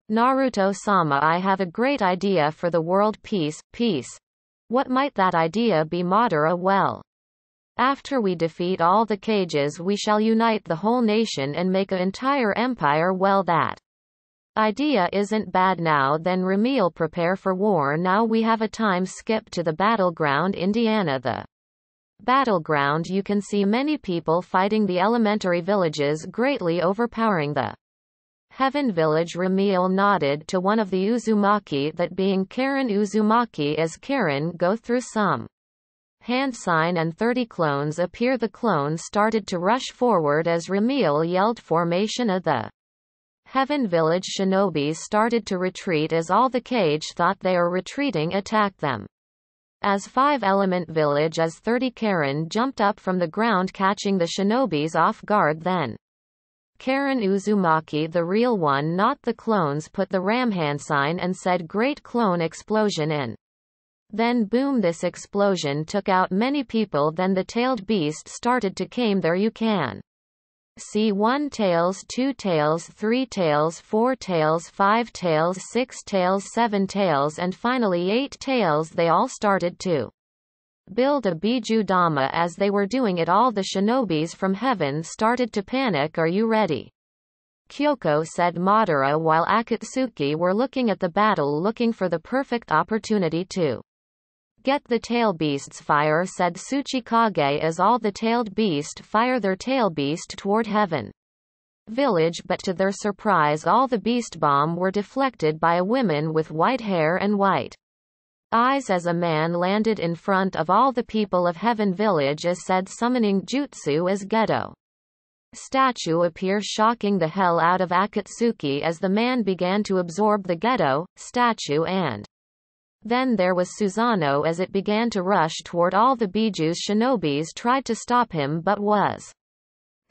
Naruto-sama, I have a great idea for the world peace. Peace? What might that idea be, Madara? Well, after we defeat all the cages we shall unite the whole nation and make an entire empire. Well, that idea isn't bad. Now then, Ramil, prepare for war. Now we have a time skip to the battleground Indiana. The battleground, you can see many people fighting the elementary villages, greatly overpowering the Heaven Village. Ramil nodded to one of the Uzumaki, that being Karen Uzumaki. As Karen go through some hand sign and 30 clones appear. The clones started to rush forward as Ramil yelled formation of the Heaven Village. Shinobis started to retreat as all the cage thought they are retreating attacked them. As 5-element village as 30 Karen jumped up from the ground catching the shinobis off guard. Then Karen Uzumaki, the real one not the clones, put the ram hand sign and said great clone explosion in. Then boom, this explosion took out many people. Then the tailed beast started to came there. You can see 1 tails, 2 tails, 3 tails, 4 tails, 5 tails, 6 tails, 7 tails, and finally 8 tails. They all started to build a Biju Dama. As they were doing it, all the shinobis from heaven started to panic. Are you ready? Kyoko, said Madara, while Akatsuki were looking at the battle looking for the perfect opportunity to get the tail beasts. Fire, said Tsuchikage, as all the tailed beast fire their tail beast toward heaven village, but to their surprise all the beast bomb were deflected by a woman with white hair and white eyes as a man landed in front of all the people of heaven village as said summoning jutsu as Geto statue appear, shocking the hell out of Akatsuki as the man began to absorb the Geto statue. And then there was Susanoo as it began to rush toward all the Biju's. Shinobis tried to stop him but was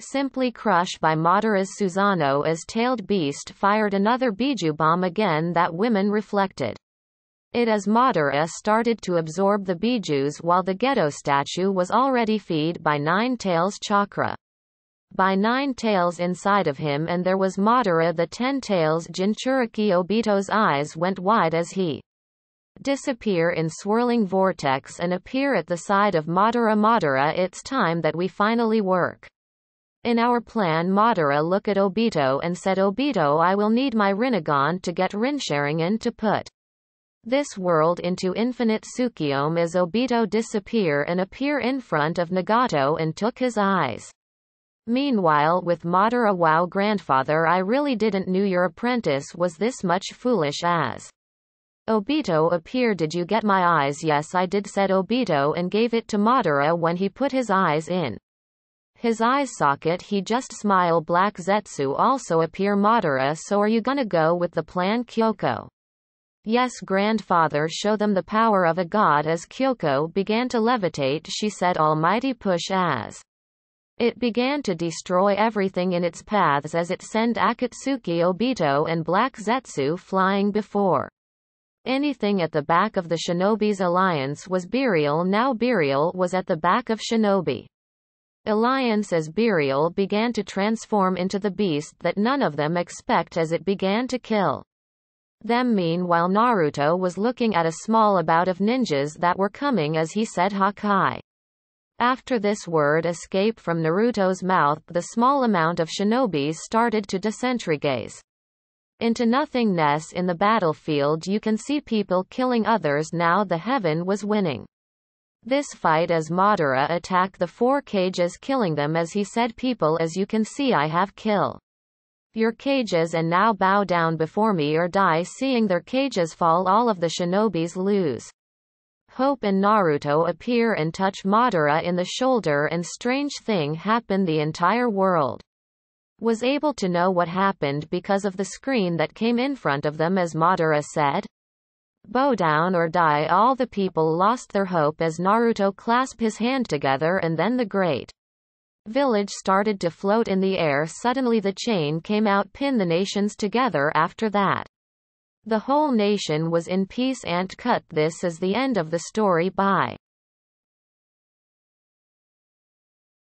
simply crushed by Madara's Susanoo as tailed beast fired another Biju bomb again. That women reflected it as Madara started to absorb the Bijus while the Geto statue was already fed by 9 tails chakra by 9 tails inside of him, and there was Madara the 10 tails. Jinchuriki Obito's eyes went wide as he disappear in swirling vortex and appear at the side of Madara. Madara, it's time that we finally work in our plan. Madara looked at Obito and said, Obito, I will need my Rinnegan to get Rincharingen to put this world into infinite Tsukiyomi as Obito disappear and appear in front of Nagato and took his eyes. Meanwhile with Madara, wow grandfather, I really didn't knew your apprentice was this much foolish as Obito appeared. Did you get my eyes? Yes I did, said Obito and gave it to Madara. When he put his eyes in his eye socket he just smiled. Black Zetsu also appear. Madara, so are you gonna go with the plan? Kyoko, yes grandfather, show them the power of a god. As Kyoko began to levitate she said almighty push as it began to destroy everything in its paths as it sent Akatsuki, Obito and Black Zetsu flying before anything at the back of the Shinobi's alliance was Burial. Now Burial was at the back of Shinobi alliance as Burial began to transform into the beast that none of them expect as it began to kill them. Meanwhile Naruto was looking at a small bout of ninjas that were coming as he said Hakai. After this word escaped from Naruto's mouth the small amount of shinobis started to disintegrate into nothingness in the battlefield. You can see people killing others. Now the heaven was winning this fight as Madara attacked the 4 cages killing them as he said, people, as you can see I have killed your cages and now bow down before me or die. Seeing their cages fall all of the shinobis lose hope and Naruto appear and touch Madara in the shoulder and strange thing happened. The entire world was able to know what happened because of the screen that came in front of them as Madara said, bow down or die. All the people lost their hope as Naruto clasped his hand together and then the great village started to float in the air. Suddenly the chain came out, pinned the nations together. After that the whole nation was in peace and cut. This is the end of the story. Bye.